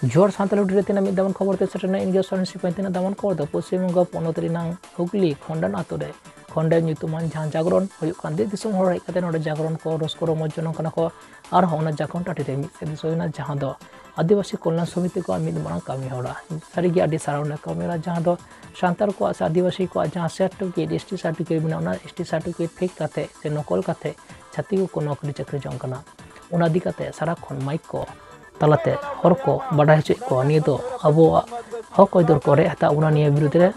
जोर सानताली उठे तेना मिद दामन खबर ते सटना इनगे सरनसी पंतेना दामन खबर द पश्चिम बंग पनत रिनांग हुगली खंडन आतुरे खंडे nyutuman jahan jagoron huyuk kan di disum hor ikate node jagoron ko roskoro mojono kana ko ar hona jakon tati re mi se disoina jahan do आदिवासी कल्याण समिति को मिद मांग कमी होड़ा सारी की आदि सारा कमी होड़ा जहाँ दो सांतार को आदिवासी को जहाँ सर्टिफिकेट एसटी सर्टिफिकेट बिना एसटी सर्टिफिकेट फेक काते से नकल काते छाती को नौकरी चाकरी जंकना उना दी काते सारा खन माइक को तलाते हर को बड़ा हचे को निये तो अब हक इधर करे हता उना निये विरुद्ध रे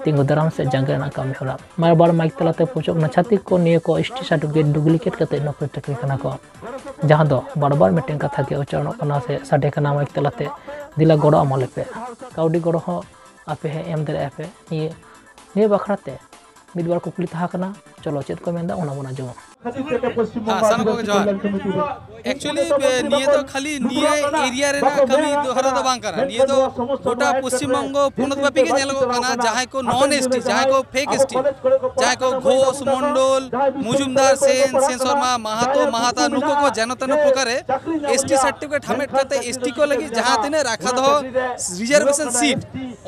तिंगु दराम से जंगना कमी होड़ा मार बार माइक तलाते पोचक न छाती को निये को एसटी सर्टिफिकेट डुप्लीकेट काते नौकरी चाकरी कना को जहाँ दो बार बार मिट्टी कथा के उच्चारण से साढ़े खाना माइक तलाते दिला गड़ो अमले पे काउडी गड़ो हो आपे है एम दरे पे ये बखराते मिद बार कुकली तहाकना चलो चेत को मेंदा ओना बना जो एक्चुअली निये तो खाली निये एरिया रे ना कमी दोहरा दो बांग करा निये तो गोटा पश्चिम बंग पुनत बापी के नेलो कना जहां को नॉन एसटी जहां को फेक एसटी जहां को घोष मंडल मुजुमदार सेन सेन शर्मा महातो महाता नुको को जनतन प्रकारे एसटी सर्टिफिकेट हमेट करते एसटी को लगी जहां तिने राखा दो रिजर्वेशन सीट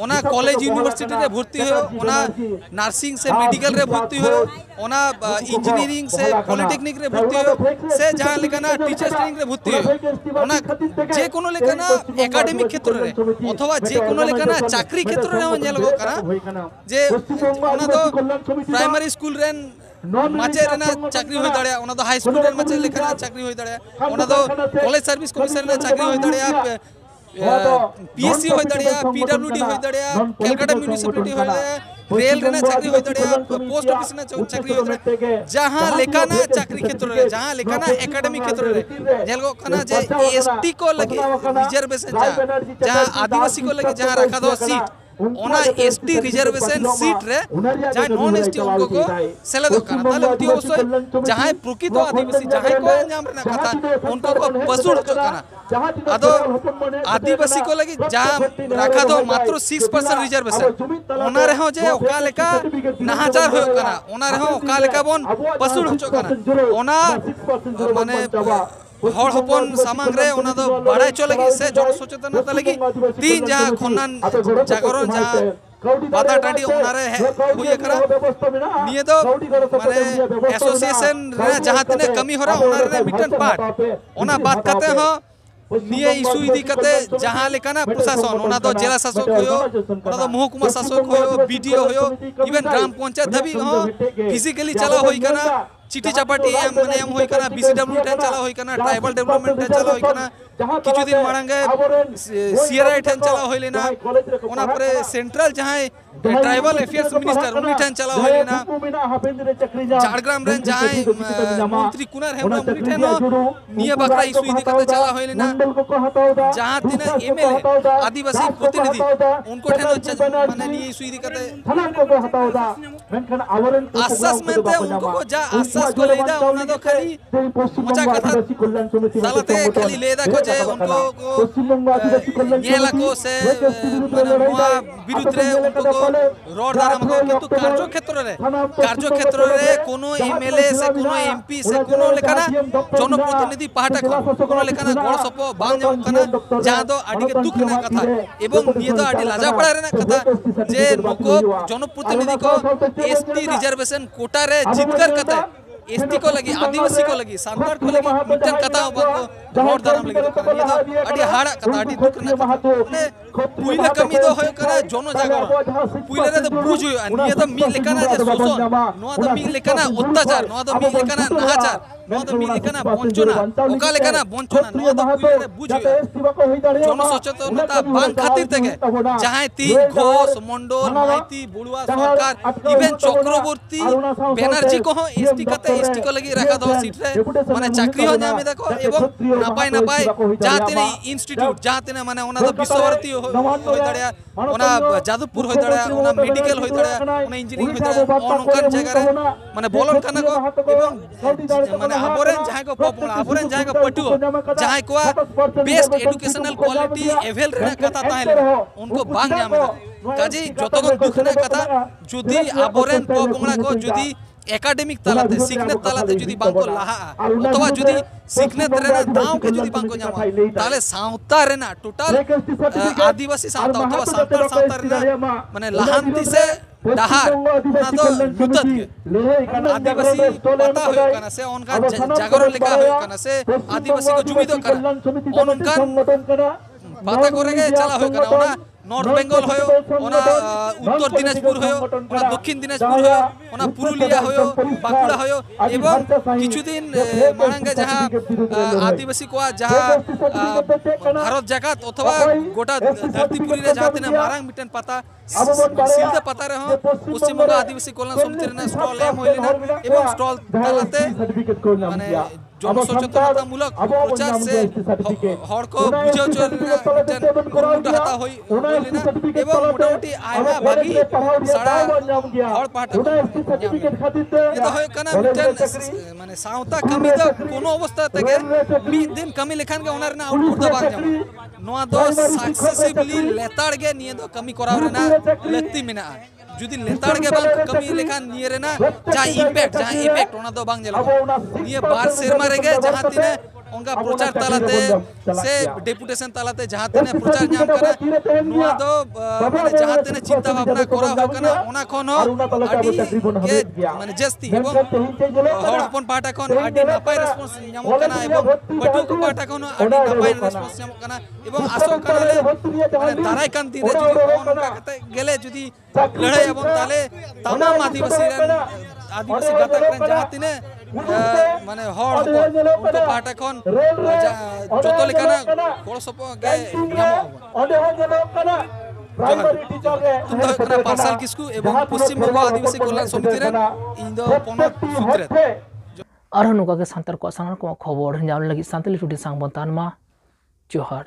ओना कॉलेज यूनिवर्सिटी रे भर्ती हो ओना नर्सिंग से मेडिकल रे भर्ती हो ओना इंजीनियरिंग से पॉलिटेक्निक रे भर्ती हो से जहां लेकना टीचर्स ट्रेनिंग रे भर्ती हो ओना जे कोनो लेकना एकेडमिक क्षेत्र रे अथवा जे कोनो लेकना चाकरी क्षेत्र रे नेल गो करा जे ओना तो प्राइमरी स्कूल रे माचे रेना चाकरी होई दड़या ओना तो हाई स्कूल रे माचे लेकना चाकरी होई दड़या ओना तो कॉलेज सर्विस कमिशन रे चाकरी होई दड़या पीएससी होई दड़या पीडब्ल्यूडी होई दड़या कलकत्ता म्युनिसिपैलिटी होई दड़या रेल रे चाकरी होई दड़या पोस्ट ऑफिस ने चाकरी होई दड़या जहां लेकाना चाकरी क्षेत्र रे जहां लेकाना एकेडमिक क्षेत्र रे जेलगो कना जे एसटी को लगे रिजर्वेशन जहां आदिवासी को लगे जहां रखा दो सीट ओना एसटी रिजर्वेशन सीट रे जहां नॉन एसटी उनको को सेलेदो कना ताले उठी अवश्य जहां प्रकृत आदिवासी जहां को अंजाम रे कथा उनको को पसुड़ कना आदो आदिवासी को लगी जहां रखा दो मात्र 6% रिजर्वेशन ओना रे हो जे ओका लेका नहाचार हो कना ओना रे हो ओका लेका बन पसुड़ कना ओना माने हर हपन सामांग रे ओना दो बाड़ाय चलेगी से जन सचेतनता लगी तीन जहां खनन जागरण जहां बाता टांडी ओना रे हुई करा निये तो माने एसोसिएशन रे जहां तने कमी होरा ओना रे मिटन पार्ट ओना बात करते हो निये इशू इदी कते जहां लेकाना प्रशासन ओना तो जिला शासक होयो ओना तो महकुमा शासक होयो बीडीओ होयो इवन ग्राम पंचायत धबी हो फिजिकली चला होई कना चिठी चापाटी एम माने एम होई कना बीसीडब्ल्यू टेन चला होई कना ट्राइबल डेवलपमेंट टेन चला होई कना किछु दिन मारंगे सीआरआई टेन चला होई लेना ओना परे सेंट्रल जहां ट्राइबल अफेयर्स मिनिस्टर उनी टेन चला होई लेना झारग्राम रे जहां मंत्री कुनार हेमरा उनी टेन निये बकरा इशू इदी कते चला होई लेना जहां तिने एमएलए आदिवासी प्रतिनिधि उनको टेन माने निये इशू इदी कते आश्वास में थे उनको को जा आश्वास को लेदा उना तो खाली मजा कथा सालते खाली लेदा को जे उनको को नेला को से माने मोआ विरुद्ध रे उनको को रोड दारा मको किंतु कार्य क्षेत्र रे कोनो एमएलए से कोनो एमपी से कोनो लेकाना जनप्रतिनिधि पाहाटा कोनो लेकाना गड़ सप बांग जाम कना जहां तो आडी के दुख ना कथा एवं निये तो आडी लाजा पड़ा रे ना कथा जे नको जनप्रतिनिधि को एसटी रिजर्वेशन कोटा रे जीतकर कथा एसटी को लगी आदिवासी को लगी सांतार को लगी मिटन कथा को रोड दाराम लगी तो ये तो आडी हाड़ा कथा आडी दुख ना ने पुइले कमी दो होय करा जन जागरण पुइले रे तो बुझ होय निये तो मी लेकाना जे शोषण नो तो मी लेकाना अत्याचार नो तो मी लेकाना नाहाचार नो तो मी लेकाना वंचना ओका लेकाना वंचना नो तो पुइले रे बुझ होय जन सचेतनता बांग खातिर तेगे जहां ती घोष मंडल माइती बुड़ुआ सरकार इवन चक्रवर्ती बैनर्जी को एसटी को लगी रखा दो सीट रे माने चाकरी हो जामे देखो एवं नापाय नापाय जहां तिने इंस्टीट्यूट जहां तिने माने ओना तो विश्वभारती होय दड़या ओना जादवपुर होय दड़या ओना मेडिकल होय दड़या ओना इंजीनियरिंग होय दड़या ओनकर जगह रे माने बोलन काना को एवं माने आबोरेन जहां को पॉपुलर आबोरेन जहां को पटु जहां को बेस्ट एजुकेशनल क्वालिटी एवेल रे कथा ताहेले उनको बांग जामे काजे जतगो दुख ना कथा जुदी आबोरेन पॉपुलर को जुदी एकाडेमिक तालाते सिकनेत तालाते जुदी बांको लाहा अथवा जुदी सिकनेत रेना दाव के जुदी बांको ᱧᱟᱢᱟ ताले सावता रेना टोटल आदिवासी सावता अथवा सांतार सावता रेना माने लाहांती से डाहार ना तो नुतत के आदिवासी पता हो कना से उनका जागरण लेका हो कना से आदिवासी को जुमिदो करा उनका पता करेगे चला हो कना ओना नॉर्थ बेंगल होयो ओना उत्तर दिनाजपुर होयो ओना दक्षिण दिनाजपुर होयो ओना पुरुलिया होयो बांकुड़ा होयो एवं किछुदिन मांगे जहां आदिवासी को जहां भारत जगत अथवा गोटा धरतीपुरी रे जहां तिना मारांग मिटन पता सिलदा पता रहो पश्चिम बंग आदिवासी कल्याण समिति रे स्टॉल एम होइलेना एवं स्टॉल तालाते माने जनसचेतनतामूलक प्रचार से हर को बुझाव चोर हाता होई होइलेना एवं मोटामोटी आयमा भागी सारा हर पाटा ये होय कना मिटन माने सावता कमी द कोनो अवस्था तके मी दिन कमी लेखान के ओनर ना आउटपुट द बाग जाम नोआ दो सक्सेसिवली लेताड़ गे निये दो कमी कराव रेना लक्ति मेना जुदी लेताड़ के बांग कमी लेखान निये रेना जहां इम्पैक्ट ओना दो बांग जेलो निये बार सेरमा रेगे जहां तिने उनका प्रचार तालाते से डेपुटेशन तालाते जहां तिने प्रचार नाम करा नोआ दो माने जहां तिने चिंता भावना करा हो कना ओना खन आडी के माने जस्ती एवं हर अपन पाटा खन आडी नापाय रेस्पॉन्स नाम कना एवं बटु को पाटा खन आडी नापाय रेस्पॉन्स नाम कना एवं आसो कनाले माने दाराय कान दिने जुदी ओनका कते गेले जुदी लड़ाई एवं ताले तमाम आदिवासी गातक रेन जहां तिने माने हर उनको पाटा खन जतो लेखाना गोड़ सपो गे नामो पार्सल किसकु एवं पश्चिम बंग आदिवासी कल्याण समिति रे इन दो पोनत सुत्रे और नुका के सांतार को साना को खबर जान लगी सांतली टुडी सांग बनतान मा जोहार।